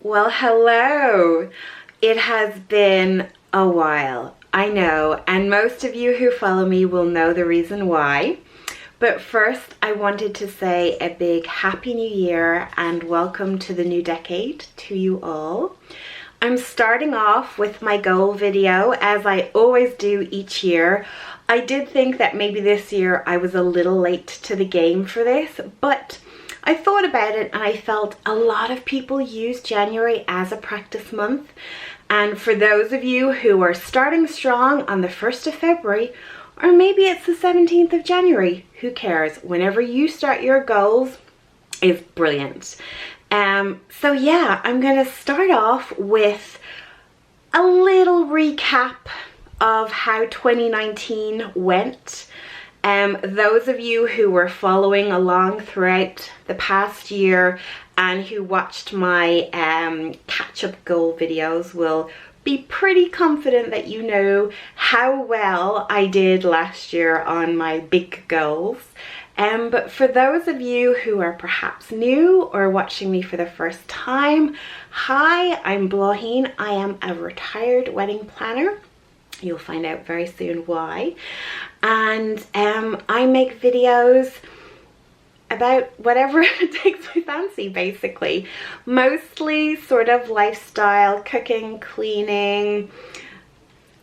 Well, hello. It has been a while, I know, and most of you who follow me will know the reason why. But first, I wanted to say a big Happy New Year and welcome to the new decade to you all. I'm starting off with my goal video, as I always do each year. I did think that maybe this year I was a little late to the game for this, but I thought about it and I felt a lot of people use January as a practice month. And for those of you who are starting strong on the 1st of February, or maybe it's the 17th of January, who cares? Whenever you start your goals is brilliant. So yeah, I'm going to start off with a little recap of how 2019 went. Those of you who were following along throughout the past year and who watched my catch-up goal videos will be pretty confident that you know how well I did last year on my big goals. But for those of you who are perhaps new or watching me for the first time, hi, I'm Bláithín. I am a retired wedding planner. You'll find out very soon why. And I make videos about whatever takes my fancy, basically. Mostly sort of lifestyle, cooking, cleaning,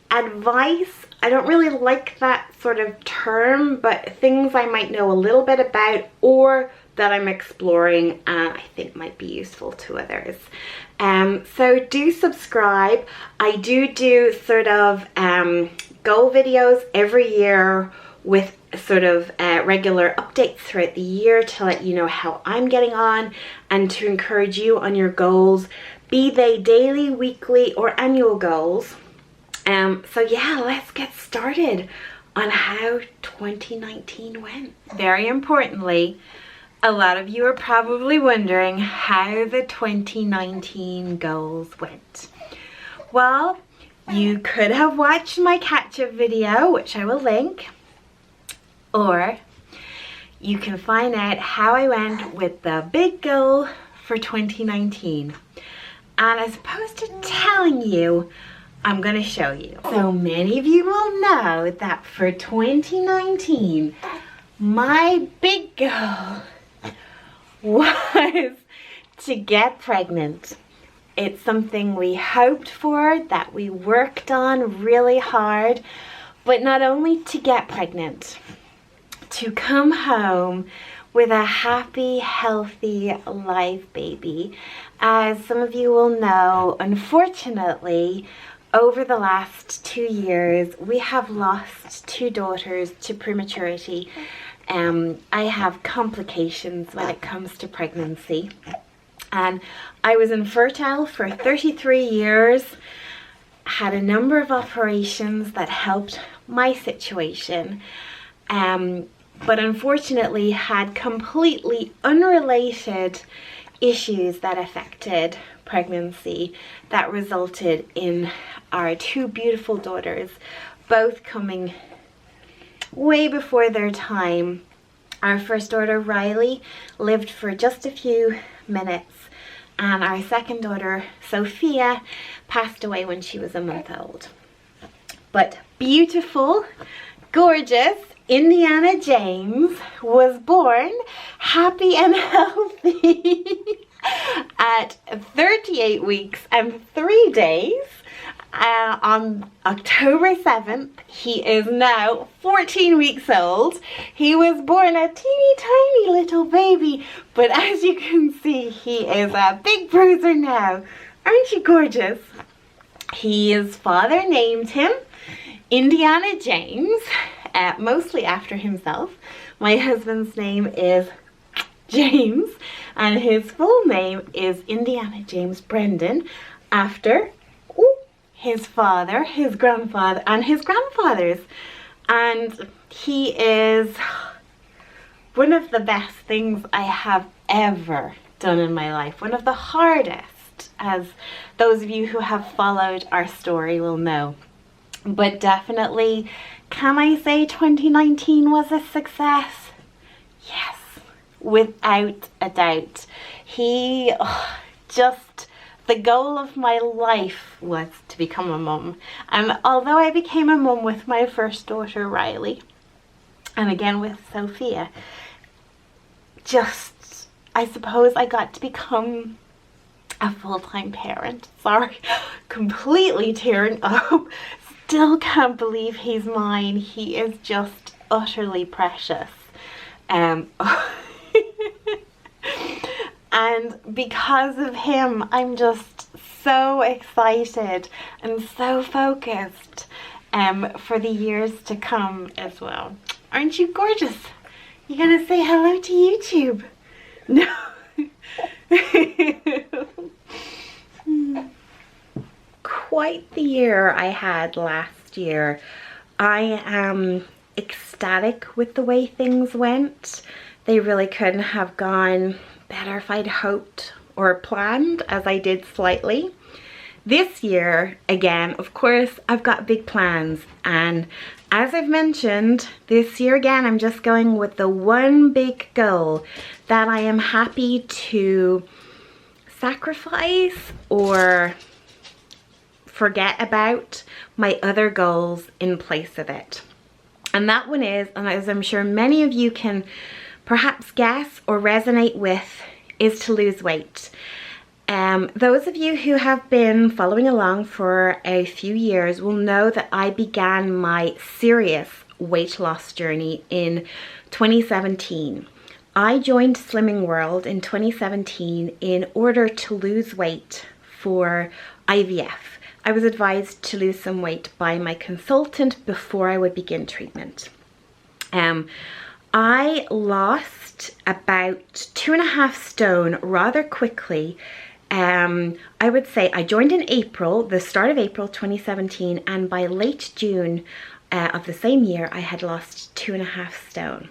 advice. I don't really like that sort of term, but things I might know a little bit about or that I'm exploring and I think might be useful to others. So do subscribe. I do sort of goal videos every year with sort of regular updates throughout the year to let you know how I'm getting on and to encourage you on your goals, be they daily, weekly or annual goals. So yeah, let's get started on how 2019 went. Very importantly, a lot of you are probably wondering how the 2019 goals went. Well, you could have watched my catch-up video, which I will link, or you can find out how I went with the big goal for 2019. And as opposed to telling you, I'm going to show you. So many of you will know that for 2019, my big goal was to get pregnant. It's something we hoped for, that we worked on really hard, but not only to get pregnant, to come home with a happy, healthy, live baby. As some of you will know, unfortunately, over the last 2 years, we have lost 2 daughters to prematurity. I have complications when it comes to pregnancy. And I was infertile for 33 years, had a number of operations that helped my situation, but unfortunately had completely unrelated issues that affected pregnancy that resulted in our 2 beautiful daughters both coming way before their time. Our first daughter, Riley, lived for just a few minutes, and our second daughter, Sophia, passed away when she was a month old. But beautiful, gorgeous Indiana James was born happy and healthy at 38 weeks and 3 days. On October 7th, he is now 14 weeks old. He was born a teeny tiny little baby, but as you can see, he is a big bruiser now. Aren't you gorgeous? His father named him Indiana James, mostly after himself. My husband's name is James, and his full name is Indiana James Brendan, after his father, his grandfather, and his grandfathers. And he is one of the best things I have ever done in my life. One of the hardest, as those of you who have followed our story will know. But definitely, can I say 2019 was a success? Yes, without a doubt. He just the goal of my life was to become a mum. And although I became a mum with my first daughter, Riley, and again with Sophia, just, I suppose I got to become a full-time parent. Sorry, completely tearing up. Still can't believe he's mine. He is just utterly precious. And because of him, I'm just so excited and so focused for the years to come as well. Aren't you gorgeous? You gonna say hello to YouTube? No. Quite the year I had last year. I am ecstatic with the way things went. They really couldn't have gone better if I'd hoped or planned, as I did slightly. This year, again, of course, I've got big plans, and as I've mentioned, this year again, I'm just going with the one big goal that I am happy to sacrifice or forget about my other goals in place of it. And that one is, and as I'm sure many of you can perhaps guess or resonate with, is to lose weight. Those of you who have been following along for a few years will know that I began my serious weight loss journey in 2017. I joined Slimming World in 2017 in order to lose weight for IVF. I was advised to lose some weight by my consultant before I would begin treatment. I lost about 2.5 stone rather quickly. I would say I joined in April, the start of April 2017, and by late June of the same year, I had lost 2.5 stone.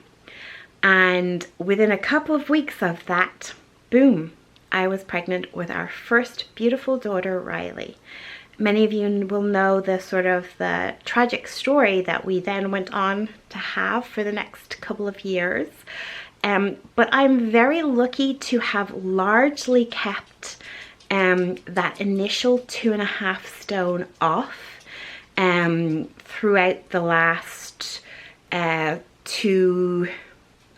And within a couple of weeks of that, boom, I was pregnant with our first beautiful daughter, Riley. Many of you will know the tragic story that we then went on to have for the next couple of years. But I'm very lucky to have largely kept that initial 2.5 stone off throughout the last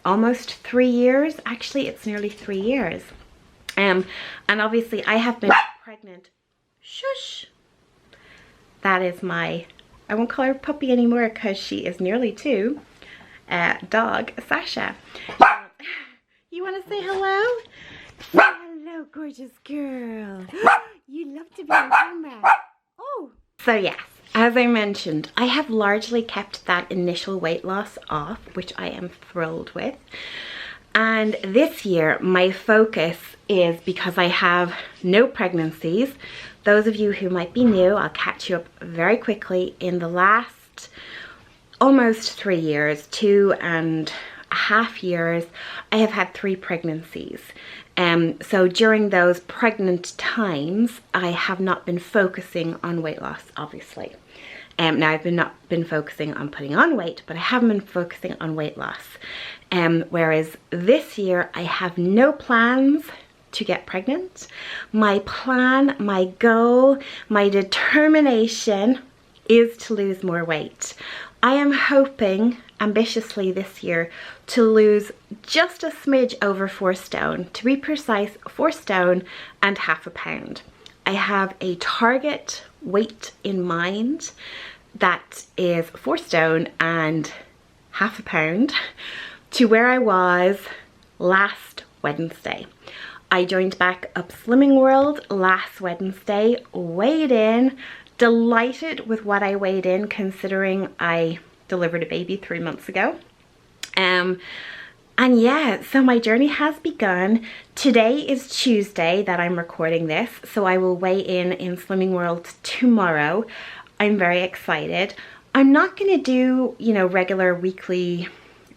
almost 3 years. Actually, it's nearly 3 years. And obviously I have been pregnant. Shush! That is my, I won't call her puppy anymore because she is nearly 2, dog, Sasha. You want to say hello? Hello, gorgeous girl. You love to be on camera. Oh. So yes, as I mentioned, I have largely kept that initial weight loss off, which I am thrilled with. And this year, my focus is, because I have no pregnancies. Those of you who might be new, I'll catch you up very quickly. In the last almost 3 years, 2.5 years, I have had 3 pregnancies. So during those pregnant times, I have not been focusing on weight loss, obviously. Now I've not been focusing on putting on weight, but I haven't been focusing on weight loss. Whereas this year, I have no plans to get pregnant. My plan, my goal, my determination is to lose more weight. I am hoping ambitiously this year to lose just a smidge over 4 stone. To be precise, 4 stone and 0.5 pound. I have a target weight in mind that is 4 stone and 0.5 pound to where I was last Wednesday. I joined back up Slimming World last Wednesday, weighed in, delighted with what I weighed in considering I delivered a baby 3 months ago. And yeah, so my journey has begun. Today is Tuesday that I'm recording this, so I will weigh in Slimming World tomorrow. I'm very excited. I'm not going to do, regular weekly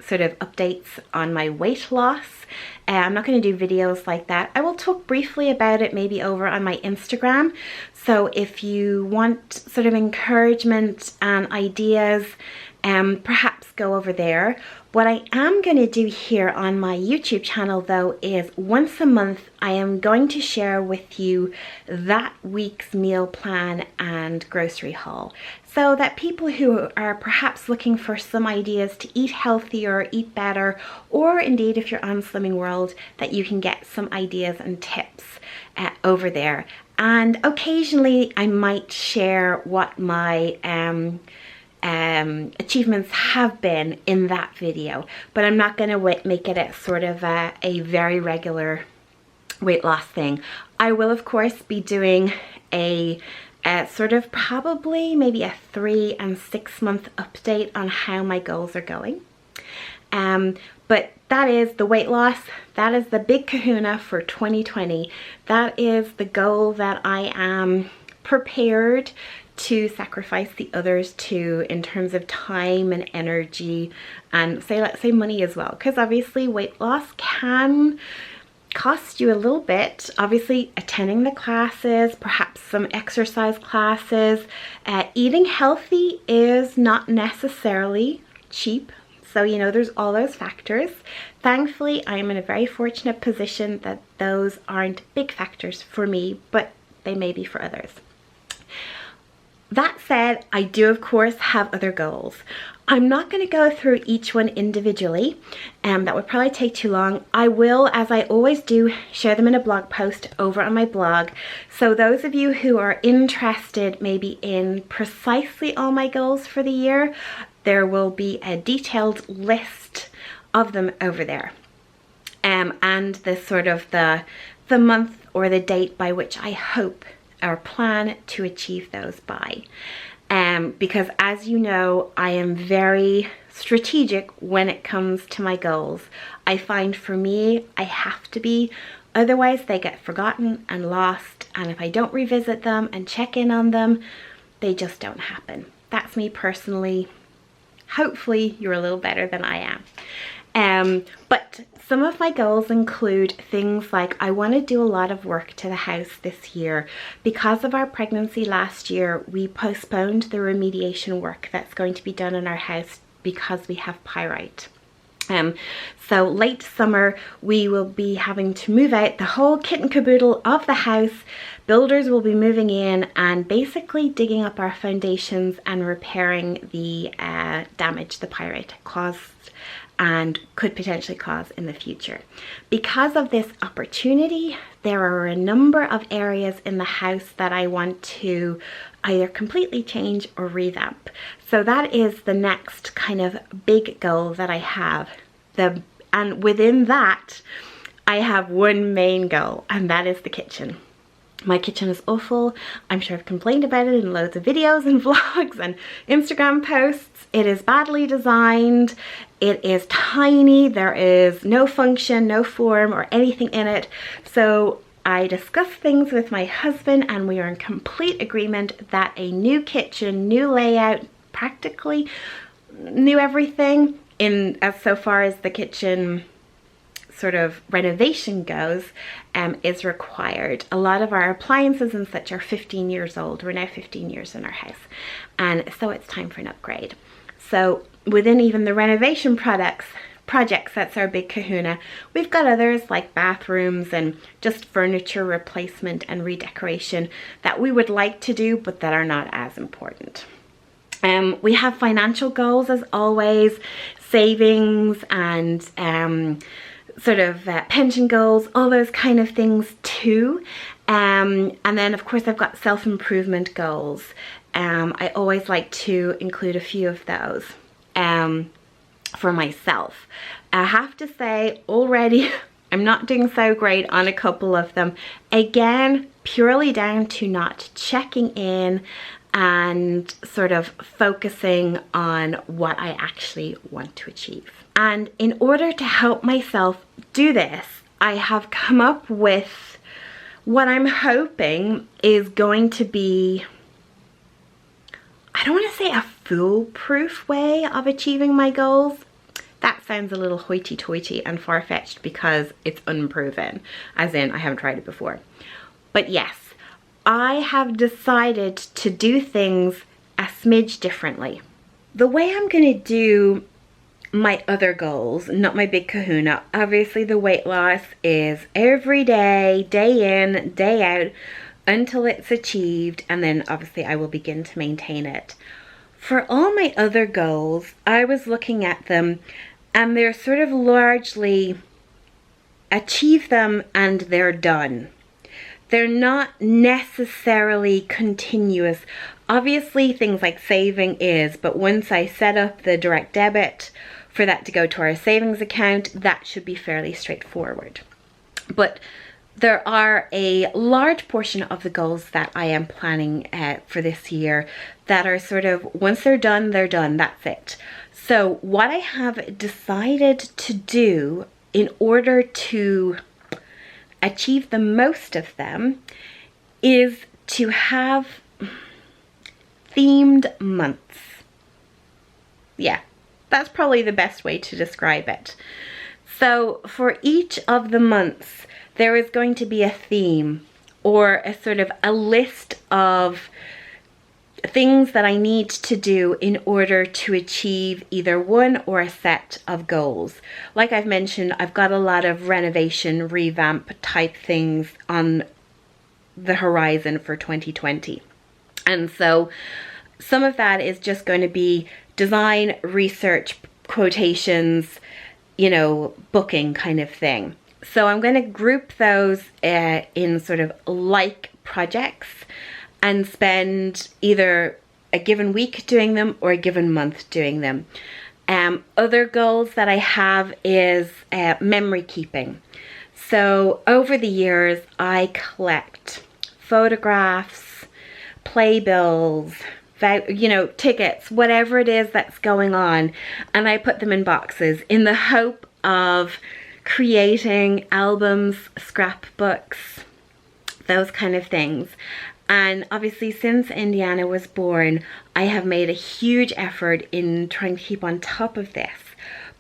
sort of updates on my weight loss. I'm not going to do videos like that. I will talk briefly about it maybe over on my Instagram. So if you want sort of encouragement and ideas perhaps go over there. What I am going to do here on my YouTube channel though is once a month I am going to share with you that week's meal plan and grocery haul, so that people who are perhaps looking for some ideas to eat healthier, eat better, or indeed if you're on Slimming World, that you can get some ideas and tips over there. And occasionally I might share what my achievements have been in that video, but I'm not going to make it a sort of a very regular weight loss thing. I will of course be doing a sort of probably maybe a 3 and 6 month update on how my goals are going. But that is the weight loss. That is the big kahuna for 2020. That is the goal that I am prepared to sacrifice the others to, in terms of time and energy, and let's say money as well, because obviously weight loss can cost you a little bit. Obviously attending the classes, perhaps some exercise classes, eating healthy is not necessarily cheap. So, you know, there's all those factors. Thankfully, I'm in a very fortunate position that those aren't big factors for me, but they may be for others. That said, I do of course have other goals. I'm not going to go through each one individually, that would probably take too long. I will, as I always do, share them in a blog post over on my blog. So those of you who are interested maybe in precisely all my goals for the year, there will be a detailed list of them over there. And the sort of the month or the date by which I hope or plan to achieve those by. Because as you know, I am very strategic when it comes to my goals. I find for me, I have to be, otherwise they get forgotten and lost, and if I don't revisit them and check in on them, they just don't happen. That's me personally. Hopefully you're a little better than I am. But some of my goals include things like I want to do a lot of work to the house this year. Because of our pregnancy last year, we postponed the remediation work that's going to be done in our house because we have pyrite. So late summer we will be having to move out the whole kit and caboodle of the house. Builders will be moving in and basically digging up our foundations and repairing the damage the pyrite caused and could potentially cause in the future. Because of this opportunity, there are a number of areas in the house that I want to either completely change or revamp. So that is the next kind of big goal that I have. And within that, I have one main goal, and that is the kitchen. My kitchen is awful. I'm sure I've complained about it in loads of videos and vlogs and Instagram posts. It is badly designed. It is tiny. There is no function, no form or anything in it. So I discussed things with my husband and we are in complete agreement that a new kitchen, new layout, practically new everything in as so far as the kitchen sort of renovation goes, is required. A lot of our appliances and such are 15 years old. We're now 15 years in our house, and so it's time for an upgrade. So within even the renovation projects, that's our big kahuna. We've got others like bathrooms and just furniture replacement and redecoration that we would like to do, but that are not as important. We have financial goals as always, savings and sort of pension goals, all those kind of things too. And then of course I've got self-improvement goals. I always like to include a few of those for myself. I have to say already I'm not doing so great on a couple of them. Again, purely down to not checking in and sort of focusing on what I actually want to achieve. And in order to help myself do this, I have come up with what I'm hoping is going to be, I don't want to say a foolproof way of achieving my goals. That sounds a little hoity-toity and far-fetched because it's unproven, as in I haven't tried it before. But yes, I have decided to do things a smidge differently. the way I'm going to do my other goals, not my big kahuna, obviously the weight loss is every day, day in, day out, until it's achieved, and then obviously I will begin to maintain it. For all my other goals, I was looking at them and they're sort of largely achieve them and they're done. They're not necessarily continuous. Obviously things like saving is, but once I set up the direct debit for that to go to our savings account, that should be fairly straightforward. But there are a large portion of the goals that I am planning for this year that are sort of, once they're done, that's it. So what I have decided to do in order to achieve the most of them is to have themed months. Yeah, that's probably the best way to describe it. So for each of the months, there is going to be a theme or a sort of a list of things that I need to do in order to achieve either one or a set of goals. Like I've mentioned, I've got a lot of renovation, revamp type things on the horizon for 2020. And so some of that is just going to be design, research, quotations, you know, booking kind of thing. So I'm going to group those in sort of like projects and spend either a given week doing them or a given month doing them. Other goals that I have is memory keeping. So over the years, I collect photographs, playbills, you know, tickets, whatever it is that's going on, and I put them in boxes in the hope of creating albums, scrapbooks, those kind of things. And obviously since Indiana was born, I have made a huge effort in trying to keep on top of this.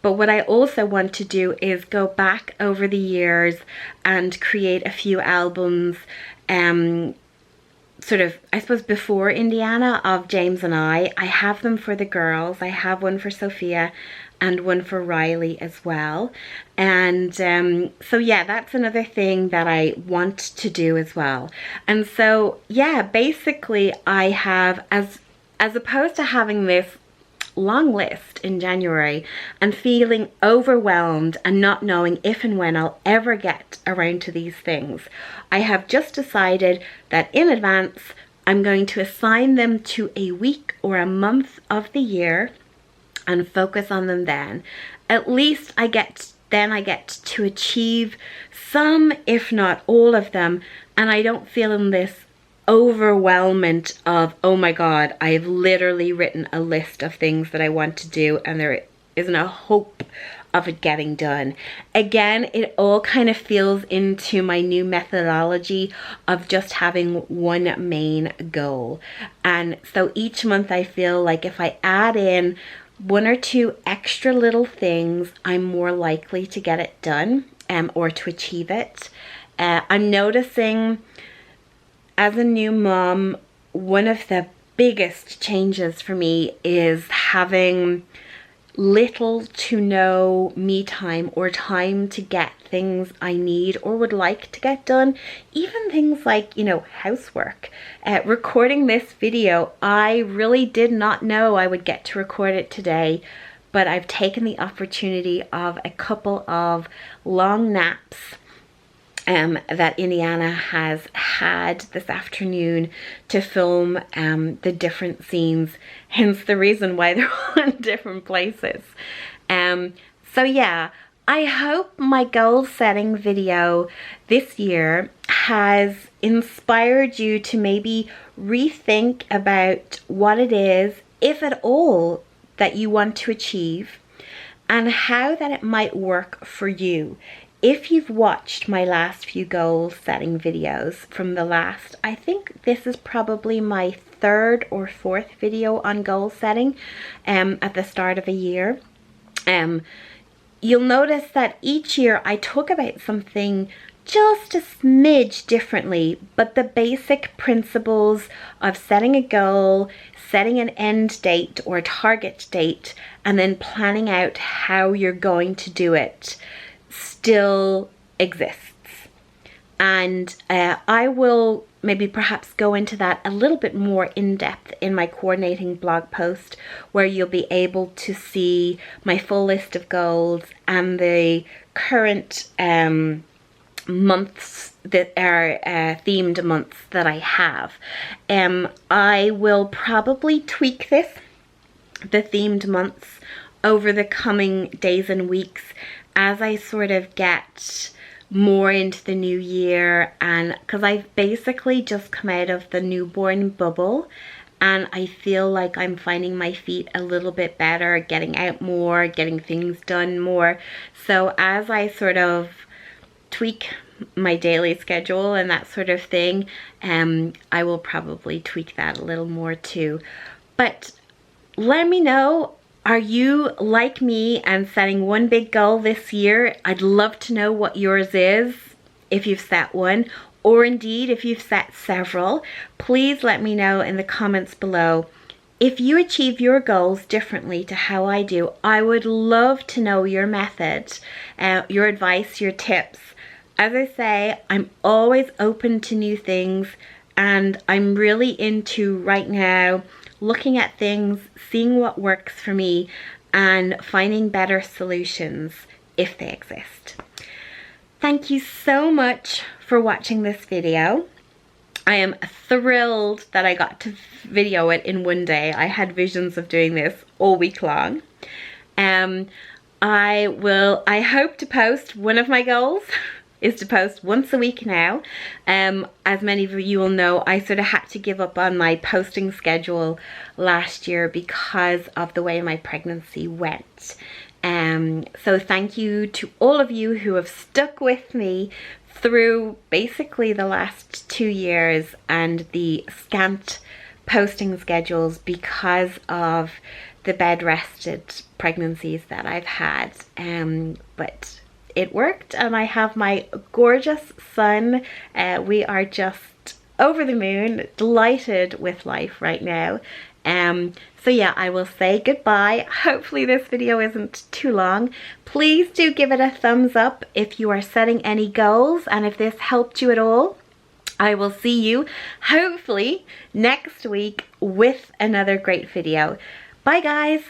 But what I also want to do is go back over the years and create a few albums, sort of, I suppose, before Indiana, of James and I. I have them for the girls. I have one for Sophia and one for Riley as well. And so yeah, that's another thing that I want to do as well. And so yeah, basically I have, as opposed to having this long list in January and feeling overwhelmed and not knowing if and when I'll ever get around to these things, I have just decided that in advance I'm going to assign them to a week or a month of the year and focus on them then. At least I get to achieve some, if not all of them, and I don't feel in this overwhelmment of, oh my God, I've literally written a list of things that I want to do and there isn't a hope of it getting done. Again, it all kind of feels into my new methodology of just having one main goal. And so each month I feel like if I add in one or two extra little things, I'm more likely to get it done or to achieve it. I'm noticing as a new mom, one of the biggest changes for me is having little to no me time or time to get things I need or would like to get done. Even things like, you know, housework. Recording this video, I really did not know I would get to record it today, but I've taken the opportunity of a couple of long naps that Indiana has had this afternoon to film the different scenes, hence the reason why they're all in different places. So yeah, I hope my goal setting video this year has inspired you to maybe rethink about what it is, if at all, that you want to achieve and how that it might work for you. If you've watched my last few goal setting videos from the last, I think this is probably my third or fourth video on goal setting at the start of a year. You'll notice that each year I talk about something just a smidge differently, but the basic principles of setting a goal, setting an end date or target date, and then planning out how you're going to do it still exists. And I will maybe perhaps go into that a little bit more in depth in my coordinating blog post, where you'll be able to see my full list of goals and the current months that are themed months that I have. I will probably tweak the themed months over the coming days and weeks as I sort of get more into the new year, and because I've basically just come out of the newborn bubble and I feel like I'm finding my feet a little bit better, getting out more, getting things done more. So as I sort of tweak my daily schedule and that sort of thing, I will probably tweak that a little more too. But let me know, are you like me and setting one big goal this year? I'd love to know what yours is, if you've set one, or indeed if you've set several. Please let me know in the comments below. If you achieve your goals differently to how I do, I would love to know your method, your advice, your tips. As I say, I'm always open to new things, and I'm really into right now looking at things, seeing what works for me, and finding better solutions if they exist. Thank you so much for watching this video. I am thrilled that I got to video it in one day. I had visions of doing this all week long. I hope to post, one of my goals is to post once a week now. As many of you will know, I sort of had to give up on my posting schedule last year because of the way my pregnancy went. So thank you to all of you who have stuck with me through basically the last 2 years and the scant posting schedules because of the bed rested pregnancies that I've had. But it worked, and I have my gorgeous son. We are just over the moon, delighted with life right now. So yeah, I will say goodbye. Hopefully this video isn't too long. Please do give it a thumbs up if you are setting any goals, and if this helped you at all. I will see you hopefully next week with another great video. Bye guys.